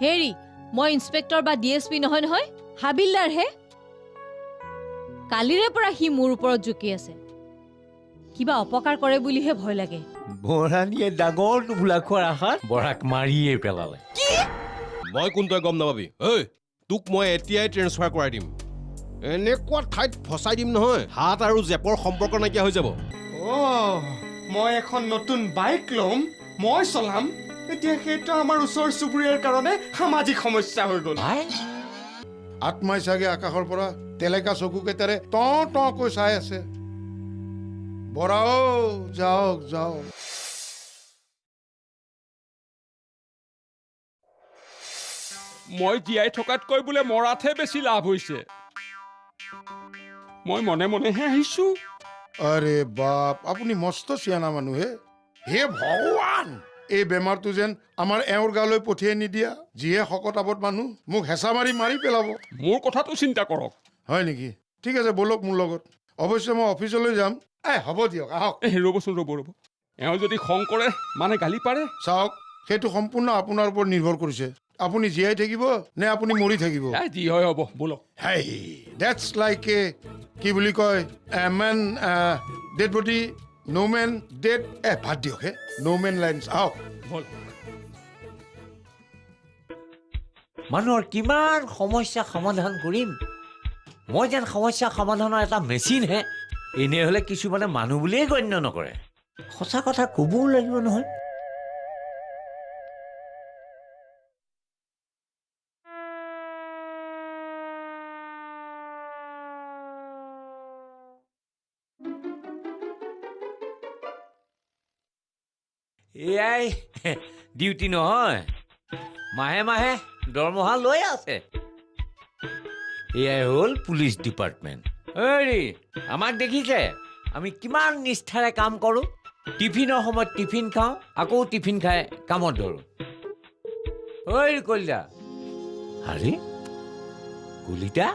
হেৰি মই ইন্সপেক্টৰ বা ডিএছপি নহয় নহয় হাবিলদাৰ হে কালিৰে পৰা সি মোৰ ওপৰত জুকি আছে কিবা অপকাৰ কৰে বুলিহে ভয় লাগে বৰানীয়ে ডাঙৰ টোপোলা খোৱাৰ আশাত বৰাক মাৰিয়ে পেলালে মই কোনটোৱে গম নাপাবি ঐ তোক মই এতিয়াই ট্ৰেন্সফাৰ কৰাই দিম এনেকুৱা ঠাইত ফচাই দিম নহয় হাত আৰু জেপৰ সম্পৰ্ক নাইকিয়া হৈ যাব মই এখন নতুন বাইক ল'ম মই চলাম এতিয়া সেইটো আমাৰ ওচৰ চুবুৰীয়াৰ কাৰণে সামাজিক সমস্যা হৈ গ'ল আত্মাই চাগে আকাশৰ পৰা তেলেকা চকুকেইটাৰে কৈ চাই আছে বৰাও যাওক যাওক মই জীয়াই থকাতকৈ বোলে মৰাতহে বেছি লাভ হৈছে মই মনে মনেহে আহিছো আৰে বাপ আপুনি মস্ত চিয়ানা মানুহে হে ভগৱান এই বেমাৰটো যেন আমাৰ এওঁৰ গালৈ পঠিয়াই নিদিয়া যিহে শকত আবত মানুহ মোক হেঁচা মাৰি পেলাব মোৰ কথাটো চিন্তা কৰক হয় নেকি ঠিক আছে বলক মোৰ লগত অৱশ্যে মই অফিচলৈ যাম হ'ব দিয়ক আহক ৰ'বচোন ৰ'ব এওঁ যদি খং কৰে মানে গালি পাৰে চাওক সেইটো সম্পূৰ্ণ আপোনাৰ ওপৰত নিৰ্ভৰ কৰিছে আপুনি জীয়াই থাকিব নে আপুনি মৰি থাকিব যি হয় হ'ব বলক দ্যাটছ লাইক এ কি বুলি কয় মেন ডেড বডি নো মেন ডেড ভাত দিয়ক হে নো মেন লাইন্স আহক মানুহৰ কিমান সমস্যা সমাধান কৰিম মই যেন সমস্যা সমাধানৰ এটা মেচিন হে এনে হ'লে কিছুমানে মানুহ বুলিয়ে গণ্য নকৰে সঁচা কথা ক'বও লাগিব নহয় এয়াই ডিউটি নহয় মাহে মাহে দৰমহা লৈ আছে এয়াই হ'ল পুলিচ ডিপাৰ্টমেণ্ট হেৰি আমাক দেখিছে আমি কিমান নিষ্ঠাৰে কাম কৰোঁ টিফিনৰ সময়ত টিফিন খাওঁ আকৌ টিফিন খাই কামত ধৰোঁ ঐ কলিতা আৰে কলিতা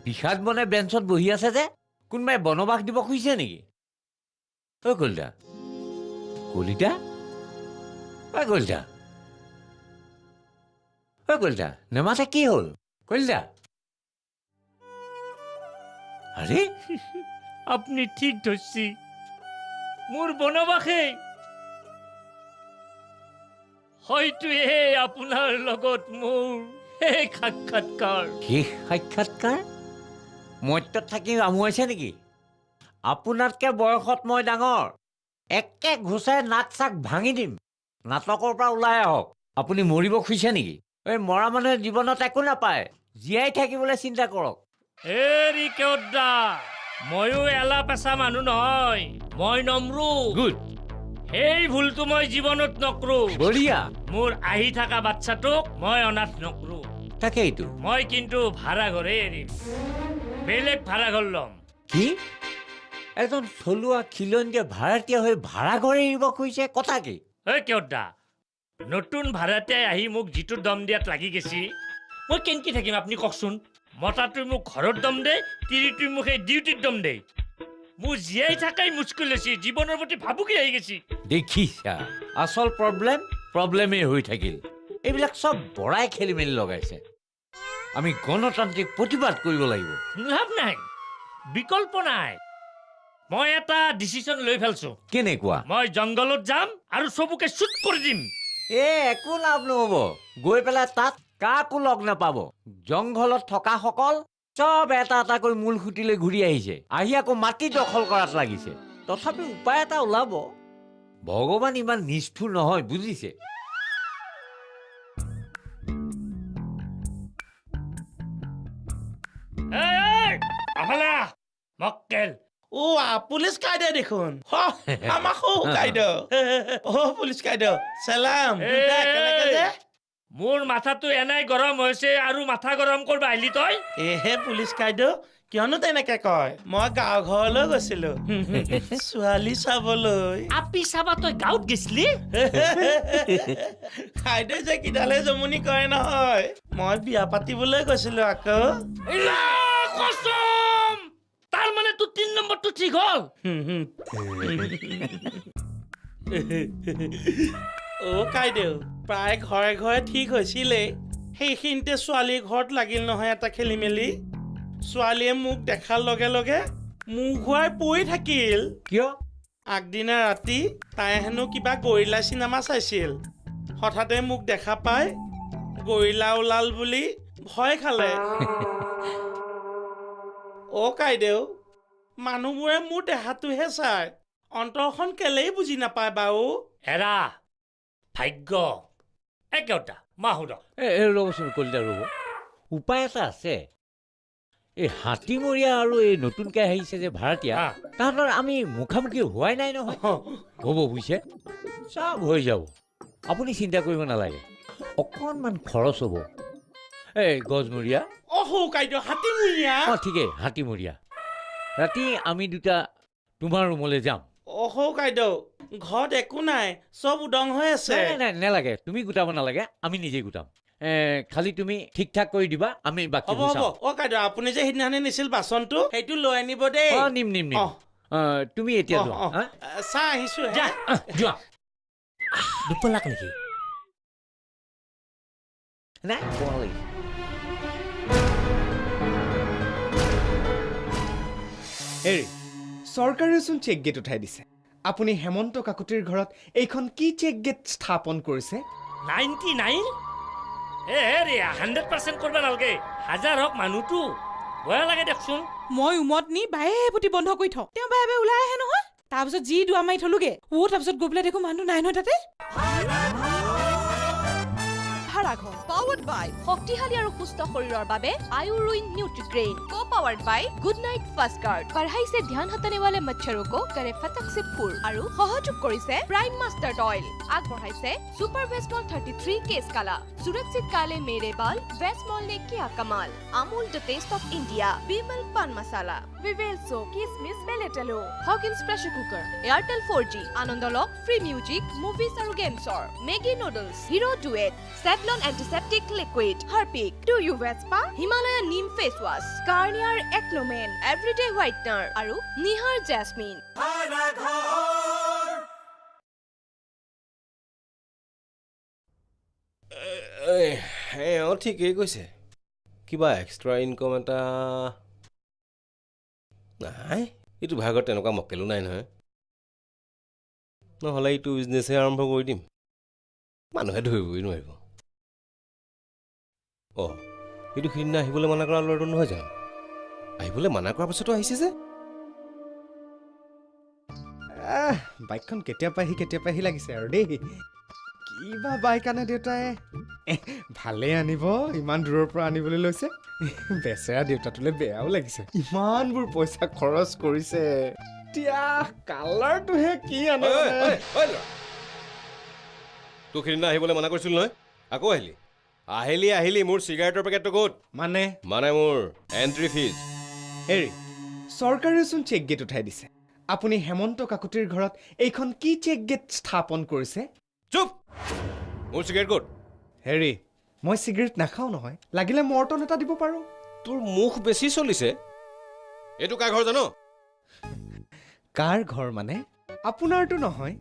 বিষাদ মনে বেঞ্চত বহি আছে যে কোনোবাই বনবাস দিব খুজিছে নেকি ঐ কলিতা কলিতা ঐ কলিতা ঐ কলিতা নেমাতে কি হ'ল কলিতা আরে আপনি ঠিক ধরছি মোর বনবাসে হয়তো আপনার লগত মোর সাক্ষাৎকার কি সাক্ষাৎকাৰ মইত থাকি আমুৱাইছে নেকি আপোনাতকৈ বয়সত মই ডাঙৰ একে ঘোচাই নাক চাক ভাঙি দিম নাটকৰ পৰা ওলাই আহক আপুনি মৰিব খুজিছে নেকি এই মৰা মানুহে জীৱনত একো নাপায় জীয়াই থাকিবলৈ চিন্তা কৰক এৰি কেওদা ময়ো এলা পেচা মানুহ নহয় মই নমৰো গুড এই ভুলটো মই জীৱনত নকৰো বঢ়িয়া মোৰ আহি থকা বাচ্চাটোক মই অনাথ নকৰো তাকেইতো মই কিন্তু ভাড়া ঘৰে এৰিম বেলেগ ভাড়া ঘৰ ল'ম কি এজন থলুৱা খিলঞ্জীয়া ভাড়াতীয়া হৈ ভাড়া ঘৰ এৰিব খুজিছে কথা কি এই কেওদা নতুন ভাড়াতীয়াই আহি মোক যিটো দম দিয়াত লাগি গেছি মই কেনেকৈ থাকিম আপুনি কওকচোন মতাটোই মোক ঘৰত দম দে তিৰিটোই মোক এই ডিউটিত দম দে মোৰ জীয়াই থাকাই মুস্কিল হৈছে জীৱনৰ প্ৰতি ভাবুকি আহি গেছি দেখিছা আচল প্ৰব্লেমেই হৈ থাকিল এইবিলাক চব বৰাই খেলি মেলি লগাইছে আমি গণতান্ত্ৰিক প্ৰতিবাদ কৰিব লাগিব লাভ নাই বিকল্প নাই মই এটা ডিচিশ্যন লৈ ফেলছো কেনেকুৱা মই জংঘলত যাম আৰু চবকে শ্বুট কৰি দিম একো লাভ নহ'ব গৈ পেলাই তাত কাকো লগ নাপাব জংঘলত থকাসকল চব এটা এটাকৈ মূল খুঁটিলৈ ঘূৰি আহিছে আহি আকৌ মাটি দখল কৰাত লাগিছে তথাপি উপায় এটা ওলাব ভগৱান ইমান নিষ্ঠুৰ নহয় বুজিছে মক্কেল পুলিচ কাইদে দেখোন আমাকো কাইদে পুলিচ কাইদে সালাম মোৰ মাথাটো এনাই গৰম হৈছে আৰু মাথা গৰম কৰিব আহিলি তই এহে পুলিচ কাইদে কিয়নো তেনেকে কয় মই গাঁও ঘৰলৈ গৈছিলো ছোৱালী চাবলৈ আপি চাবা তই গাঁৱত গৈছিলি কাইদে যে কিডালে জমনি কৰে নহয় মই বিয়া পাতিবলৈ গৈছিলো আকৌ তাৰ মানে তোৰ ৩ নম্বৰটো ঠিক হ'ল কাইদেউ প্ৰায় ঘৰে ঘৰে ঠিক হৈছিলেই সেইখিনিতে ছোৱালীৰ ঘৰত লাগিল নহয় এটা খেলি মেলি ছোৱালীয়ে মোক দেখাৰ লগে লগে মুখ ঘূৰাই পৰি থাকিল কিয় আগদিনা ৰাতি তাই হেনো কিবা গৰিলা চিনেমা চাইছিল হঠাতে মোক দেখা পাই গৰিলা ওলাল বুলি ভয় খালে কাইদেউ মানুহবোৰে মোৰ দেহাটোহে চায় অন্তৰখন কেলেই বুজি নাপায় বাৰু এৰা ভাগ্য একেটা মাহুদ ৰ'বচোন কলিতা ৰ'ব উপায় এটা আছে এই হাতীমৰীয়া আৰু এই নতুনকৈ আহিছে যে ভাড়াতীয়া তাহাঁতৰ আমি মুখামুখি হোৱাই নাই নহয় হ'ব বুজিছে চব হৈ যাব আপুনি চিন্তা কৰিব নালাগে অকণমান খৰচ হ'ব এই গজমৰীয়া কাইদেউ হাতীমূৰীয়া ঠিকেই হাতীমৰীয়া ৰাতি আমি দুটা তোমাৰ ৰুমলৈ যাম কাইদেউ ঘৰত একো নাই চব উদং হৈ আছে নাই নালাগে তুমি গোটাব নালাগে আমি নিজেই গোটাম খালি তুমি ঠিক ঠাক কৰি দিবা আমি বাকী হ'ব কাইদেউ আপুনি যে সিদিনাখনি নিছিল বাচনটো সেইটো লৈ আনিব দেই নিম তুমি এতিয়া যোৱা চাহ আহিছো যোৱা দুপলাক নেকি নাই পোৱালি হেৰি চৰকাৰেচোন চেক গেট উঠাই দিছে আপুনি হেমন্ত কাকতিৰ ঘৰত এইখন কি চেক গেট স্থাপন কৰিছে 99 ৰে 100% কৰিব নালাগে হাজাৰ হওক মানুহটো ভয় লাগে দেখোন মই উমত নি বায়ে পুতি বন্ধ কৰি থওঁ তেওঁ বায়ে ওলাই আহে নহয় তাৰপিছত যি দুৱা মাৰি থলোগে তাৰপিছত গৈ পেলাই দেখো মানুহ নাই নহয় তাতে Powered by শক্তিশালী আৰু সুস্থ শৰীৰৰ বাবে Ayurvin Nutrigrain co-powered by Good Knight fast guard पढ़ाई से ध्यान हटाने वाले मच्छरों को करे फटक से फूर আৰু সহযোগ কৰিছে प्राइम मास्टर्ड ऑयल আগবঢ়াইছে सुपर वेस्टमॉल 33 केस काला सुरक्षित काले मेरे बाल वेस्टमॉल ने किया कमाल Amul the taste of India Bimal pan masala Vivel सो किसमिस बेलेटेलो Hawkins pressure cooker Airtel 4G आनंद लक फ्री म्यूजिक मूवीज আৰু गेम्सৰ Maggi noodles Hero Duet Savlon antiseptic liquid Harpic do you Vespa Himalaya neem face wash Garnier एक्लोमेन एवरीडे व्हाइटनर আৰু निहार जैस्मिन ঠিকেই কৈছে কিবা এক্সট্ৰা ইনকম এটা নাই এইটো ভাগত তেনেকুৱা মক্কেলো নাই নহয় নহ'লে এইটো বিজনেছে আৰম্ভ কৰি দিম মানুহে ধৰিবই নোৱাৰিব এইটো সিদিনা আহিবলৈ মানা কৰা ল'ৰাটো নহয় জানো আহিবলৈ মানা কৰাৰ পাছতো আহিছে যে বাইকখন কেতিয়া পাহি লাগিছে আৰু দেই কিবা বাইক আনে দেউতাই ভালে আনিব ইমান দূৰৰ পৰা আনিবলৈ লৈছে বেচেৰা দেউতাটোলৈ বেয়াও লাগিছে ইমানবোৰ পইচা খৰচ কৰিছে এতিয়া কালাৰটোহে কি আনে তোক সিদিনা আহিবলৈ মানা কৰিছিল নহয় আকৌ আহিলি মোৰ চিগাৰেটৰ পেকেটটো ক'ত মানে মোৰ এণ্ট্ৰি ফিজ হেৰি চৰকাৰেচোন চেক গেট উঠাই দিছে আপুনি হেমন্ত কাকতিৰ ঘৰত এইখন কি চেক গেট স্থাপন কৰিছে চুপ মোৰ চিগাৰেট ক'ত হেৰি মই চিগাৰেট নাখাওঁ নহয় লাগিলে মৰ্টন এটা দিব পাৰোঁ তোৰ মুখ বেছি চলিছে এইটো কাৰ ঘৰ জানো কাৰ ঘৰ মানে আপোনাৰতো নহয়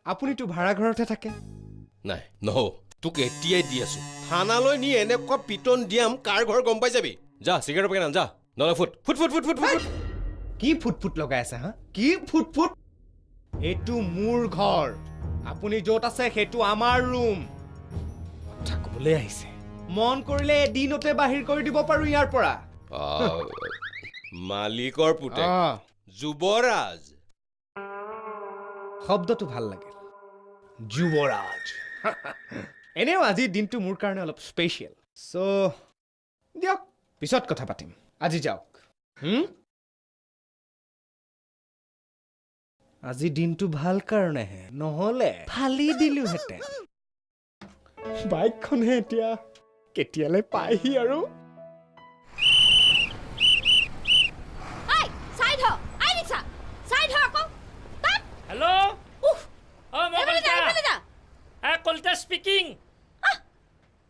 আপুনিতো ভাড়া ঘৰতহে থাকে নাই নহ'ব তোক এতিয়াই দি আছো থানালৈ নি এনেকুৱা পিটন দিয়াম কাৰ ঘৰ গম পাই যাবি যা চিগাৰেট পেকেট আন যা নহ'লে ফুট কি ফুট লগাই আছে হা কি ফুট এইটো মোৰ ঘৰ আপুনি য'ত আছে সেইটো আমাৰ ৰুম কথা ক'বলৈ আহিছে মন কৰিলে এদিনতে বাহিৰ কৰি দিব পাৰোঁ ইয়াৰ পৰা মালিকৰ পুতেক যুৱৰাজ শব্দটো ভাল লাগিল যুৱৰাজ এনেও আজিৰ দিনটো মোৰ কাৰণে অলপ স্পেচিয়েল চ' দিয়ক পিছত কথা পাতিম আজি যাওক আজি দিনটো ভাল কাৰণেহে নহ'লে ফালি দিলোহেঁতেন বাইকখনহে এতিয়া কেতিয়ালৈ পায়হি আৰু হেল্ল' কলিতা স্পিকিং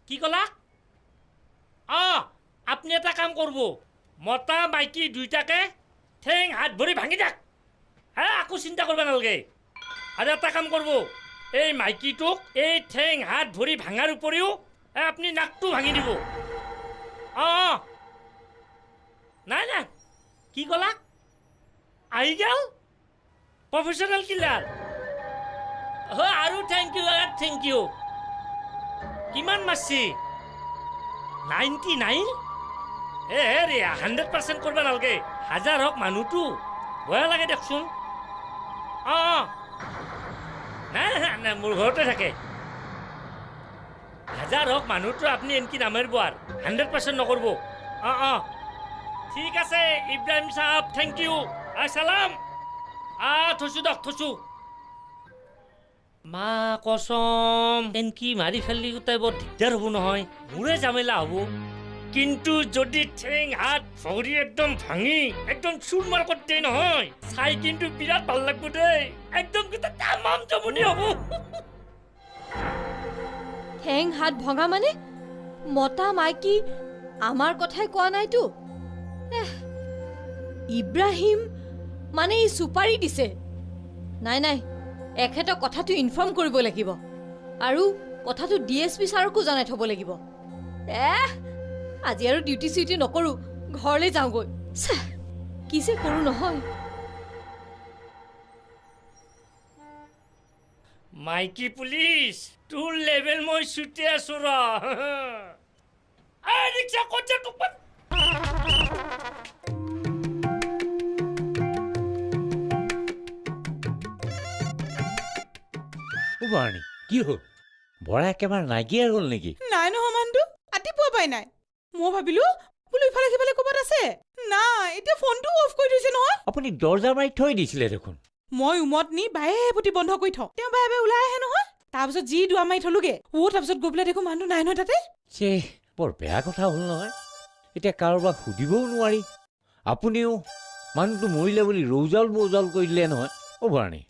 কি ক'লা আপুনি এটা কাম কৰিব মতা মাইকী দুইটাকে ঠেং হাত ভৰি ভাঙি থাক আকৌ চিন্তা কৰিব নালাগে আৰু এটা কাম কৰিব এই মাইকীটোক এই ঠেং হাত ভৰি ভাঙাৰ উপৰিও আপুনি নাকটো ভাঙি দিব। অঁ নাই নাই কি ক'লা আহি গেল প্ৰফেশ্যনেল কিলাৰ। হয় আৰু থেংক ইউ কিমান মাৰছি 99? ৰে 100% কৰিব নালাগে। 1000 হওক মানুহটো ভয় লাগে দেখোন। অঁ নাই নাই মোৰ ঘৰতে থাকে। 1000 হওক মানুহটো আপুনি এনকি নামাৰিব আৰু 100% নকৰিব। অঁ ঠিক আছে ইব্ৰাহিম চাহাব থেংক ইউ। চালাম। থৈছোঁ দিয়ক থৈছোঁ। মা কচম এনকি মাৰি ফেলি গোটাই বৰ দিগদাৰ হ'ব নহয়, মোৰে জামেলা হ'ব। কিন্তু যদি ঠেং হাত ভৰি একদম ভাঙি একদম চুৰমাৰ কৰি দিয়ে নহয়, চাই কিন্তু বিৰাট ভাল লাগব দেই। একদম গোটেই তামাম জমনি হ'ব। ঠেং হাত ভঙা মানে মতা মাইকী আমাৰ কথাই কোৱা নাইতো। ইব্ৰাহিম মানে ই চুপাৰি দিছে। নাই নাই এখেতক কথাটো ইনফৰ্ম কৰিব লাগিব আৰু কথাটো DSP ছাৰকো জনাই থ'ব লাগিব। আজি আৰু ডিউটি চিউটি নকৰোঁ, ঘৰলৈ যাওঁগৈ। কি যে কৰোঁ নহয়। মাইকী পুলিচ তোৰ লেভেল মই চুটি আছো ৰ। ৰিক্সা ক'ত যা তোক বাৰণী কি হ'ল? বৰা একেবাৰে নাইকিয়া হ'ল নেকি? নাই নহয় মানুহটো ৰাতিপুৱা পাই নাই। মই ভাবিলো বোলো ইফালে সিফালে ক'ৰবাত আছে। নাই এতিয়া ফোনটো অফ কৰি থৈছে নহয়। আপুনি দৰ্জা মাৰি থৈ দিছিলে দেখোন। মই উমত নি বায়ে পুতি বন্ধ কৰি থওঁ, তেওঁ বায়ে ওলাই আহে নহয়। তাৰপিছত যি দুৱা মাৰি থলোগে তাৰপিছত গৈ পেলাই দেখো মানুহ নাই নহয় তাতে। বৰ বেয়া কথা হ'ল নহয়। এতিয়া কাৰোবাক সুধিবও নোৱাৰি। আপুনিও মানুহটো মৰিলে বুলি ৰৌজাল বৌজাল কৰি দিলে নহয়। বাৰণী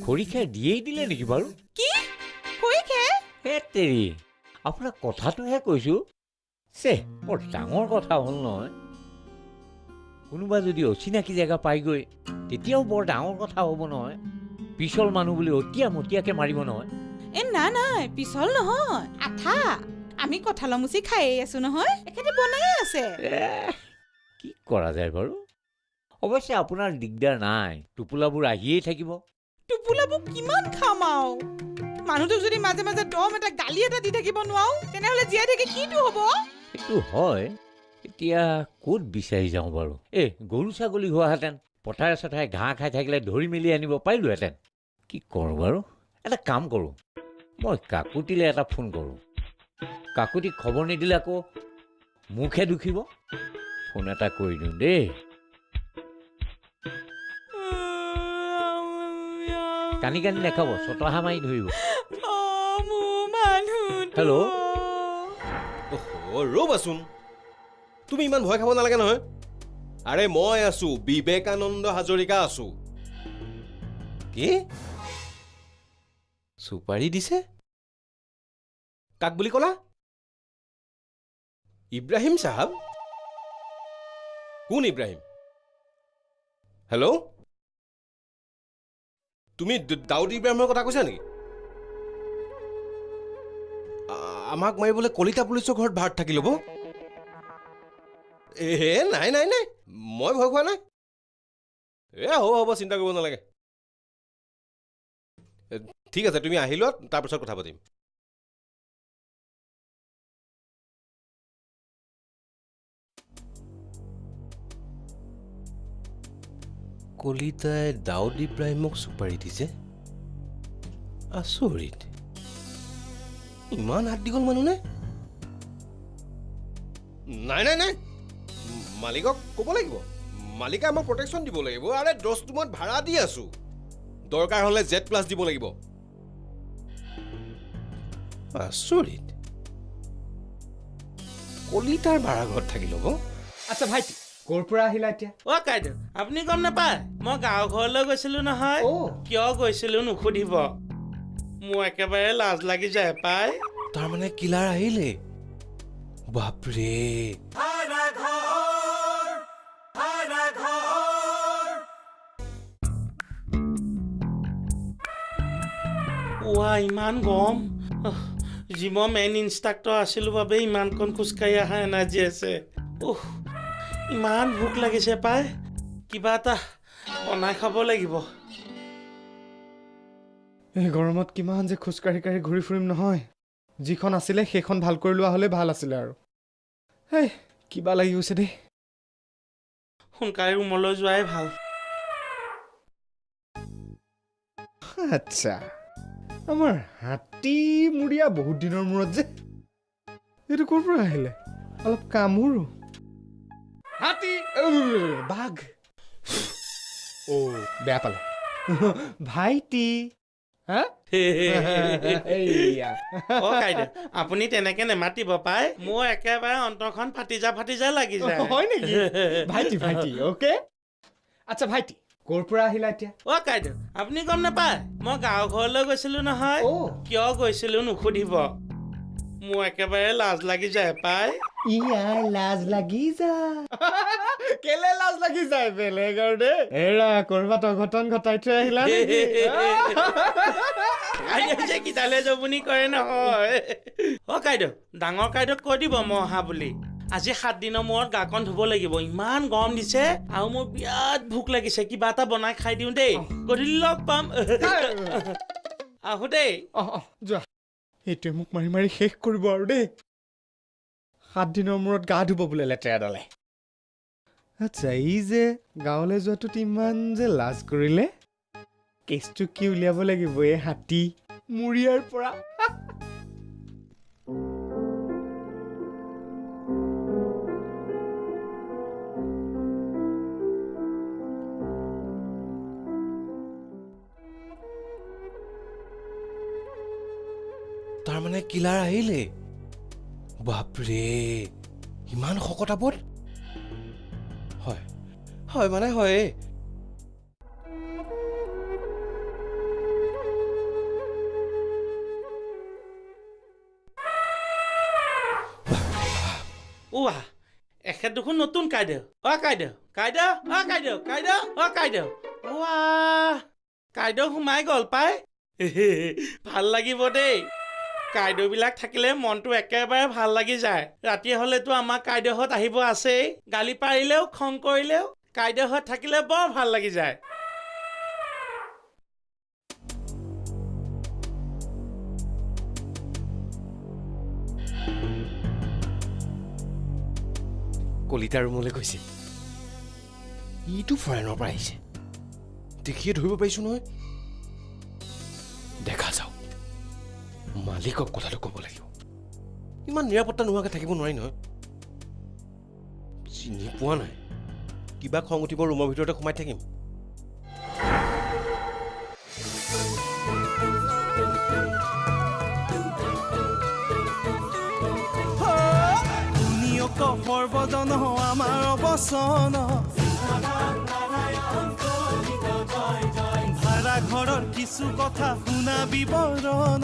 খৰি খেৰ দিয়েই দিলে নেকি বাৰু? কি খৰি খেৰ? তেৰি আপোনাক কথাটোহে কৈছোঁ। বৰ ডাঙৰ কথা হ'ল নহয়। কোনোবা যদি অচিনাকি জেগা পাইগৈ তেতিয়াও বৰ ডাঙৰ কথা হ'ব নহয়। পিছল মানুহ বুলি অতিয়া মতিয়াকে মাৰিব নহয়। নাই নাই পিছল নহয়, আঠা। আমি কঁঠালৰ মুচি খায়ে আছো নহয়, এখেতে বনায়ে আছে। কি কৰা যায় বাৰু? অৱশ্যে আপোনাৰ দিগদাৰ নাই, টোপোলাবোৰ আহিয়েই থাকিব। টোপোলাবোৰ কিমান খাম আৰু? মানুহটোক যদি মাজে মাজে দম এটা গালি এটা দি থাকিব নোৱাৰো তেনেহ'লে জীয়াই থাকি কিটো হ'ব? সেইটো হয়। এতিয়া ক'ত বিচাৰি যাওঁ বাৰু? গৰু ছাগলী হোৱাহেঁতেন পথাৰে চথাৰে ঘাঁহ খাই থাকিলে ধৰি মেলি আনিব পাৰিলোহেঁতেন। কি কৰোঁ বাৰু? এটা কাম কৰোঁ, মই কাকুতিলৈ এটা ফোন কৰোঁ। কাকুতিক খবৰ নিদিলে আকৌ মুখে দুখিব। ফোন এটা কৰি দিওঁ দেই। কানি কানি নাখাব, চতহা মাৰি ধৰিব। হেল্ল' ৰ'বাচোন, তুমি ইমান ভয় খাব নালাগে নহয়। আৰে মই আছো, বিবেকানন্দ হাজৰিকা আছো। কি চুপাৰি দিছে? কাক বুলি ক'লা? ইব্ৰাহিম চাহাব? কোন ইব্ৰাহিম? হেল্ল', তুমি দাউদ ইব্ৰাহিমৰ কথা কৈছা নেকি? আমাক মাৰিবলৈ কলিতা পুলিচৰ ঘৰত ভাড়াত থাকি ল'ব? নাই নাই নাই, মই ভয় খোৱা নাই। হ'ব চিন্তা কৰিব নালাগে। ঠিক আছে, তুমি আহি লোৱা, তাৰপিছত কথা পাতিম। কলিতাই দাউদ ইব্ৰাহিমক চুপাৰি দিছে? আচৰিত, ইমান হাত দীঘল মানুহ নে? নাই নাই নাই, মালিকক ক'ব লাগিব। মালিকে আমাক প্ৰটেকশ্যন দিব লাগিব। আৰে 10 ৰুমত ভাড়া দি আছো, দৰকাৰ হ'লে Z+ দিব লাগিব। আচৰিত, কলিতাৰ ভাড়া ঘৰত থাকি ল'ব। আচ্ছা ভাইটি, ক'ৰ পৰা আহিলা এতিয়া? কাইদেউ আপুনি গম নাপায়? মই গাঁও ঘৰলৈ গৈছিলো নহয়। কিয় গৈছিলো নুসুধিব, মোৰ একেবাৰে লাজ লাগি যায় পাই। তাৰমানে কিলাৰ আহিলে? বাপৰে, ৱা ইমান গৰম জিমৰ মেইন ইনষ্ট্ৰাক্টৰ আছিলোঁ বাবে ইমানকণ খোজকাঢ়ি অহা এনাৰ্জি আছে ইমান ভোক লাগিছে পাই কিবা এটা বনাই খাব লাগিব এই গৰমত কিমান যে খোজকাঢ়ি কাঢ়ি ঘূৰি ফুৰিম নহয় যিখন আছিলে সেইখন ভাল কৰি লোৱা হ'লে ভাল আছিলে আৰু হেই কিবা লাগি গৈছে দেই সোনকালে ৰুমলৈ যোৱাই ভাল আচ্ছা আমাৰ হাতী মুৰিয়া বহুত দিনৰ মূৰত যে এইটো ক'ৰ পৰা আহিলে অলপ কামোৰো হাতী বাঘ বেয়া পালে ভাইটি আপুনি তেনেকে নেমাতিব পাই মোৰ একেবাৰে অন্তৰখন ফাটি যা লাগি যায় হয় নেকি ভাইটি ভাইটি অ'কে আচ্ছা ভাইটি ক'ৰ পৰা আহিলা এতিয়া কাইদেউ আপুনি গম নাপায় মই গাঁও ঘৰলৈ গৈছিলো নহয় কিয় গৈছিলো নুসুধিব মোৰ একেবাৰে লাজ লাগি যায় পাই ইয়াৰ লাজ লাগি যায় কেলে লাজ লাগি যায় বেলেগৰ দে এৰা কৰবাত অঘটন ঘটাই থৈ আহিলা যে কিতালে জবনি কৰে নহয় কাইদেউ ডাঙৰ কাইদেউক কৈ দিব মই অহা বুলি আজি 7 দিনৰ মূৰত গাকন ধুব লাগিব ইমান গৰম দিছে আৰু মোৰ বিৰাট ভোক লাগিছে কিবা এটা বনাই খাই দিওঁ দেই গধূলি লগ পাম আহো দেই যোৱা এইটোৱে মোক মাৰি মাৰি শেষ কৰিব আৰু দেই 7 দিনৰ মূৰত গা ধুব বোলে লেতেৰা ডালে আচ্ছা এই যে গাঁৱলৈ যোৱাটোত ইমান যে লাজ কৰিলে কেছটো কি উলিয়াব লাগিব এই হাতী মুৰিয়াৰ পৰা তাৰমানে কিলাৰ আহিলে বাপৰে ইমান শকতাবত হয় হয় মানে হয় এখেত দেখোন নতুন কাইদেউ কাইদেউ কাইদেউ কাইদেউ কাইদেউ কাইদেউ কাইদেউ সোমাই গ'ল পাই ভাল লাগিব দেই কাইদেউবিলাক থাকিলে মনটো একেবাৰে ভাল লাগি যায় ৰাতি হলেতো আমাৰ কাইদেউহঁত আহিব আছেই গালি পাৰিলেও খং কৰিলেও কাইদেউহঁত থাকিলে বৰ ভাল লাগি যায় কলিতা ৰুমলৈ গৈছে ইটো ফৰেনৰ পৰা আহিছে দেখিয়ে ধৰিব পাৰিছো নহয় দেখা যাওক মালিকক কথাটো ক'ব লাগিব ইমান নিৰাপত্তা নোহোৱাকৈ থাকিব নোৱাৰি নহয় চিনি পোৱা নাই কিবা খং উঠিব ৰুমৰ ভিতৰতে সোমাই থাকিম সৰ্বজন আমাৰ অৱচন ভাড়া ঘৰৰ কিছু কথা শুনা বিৱৰণ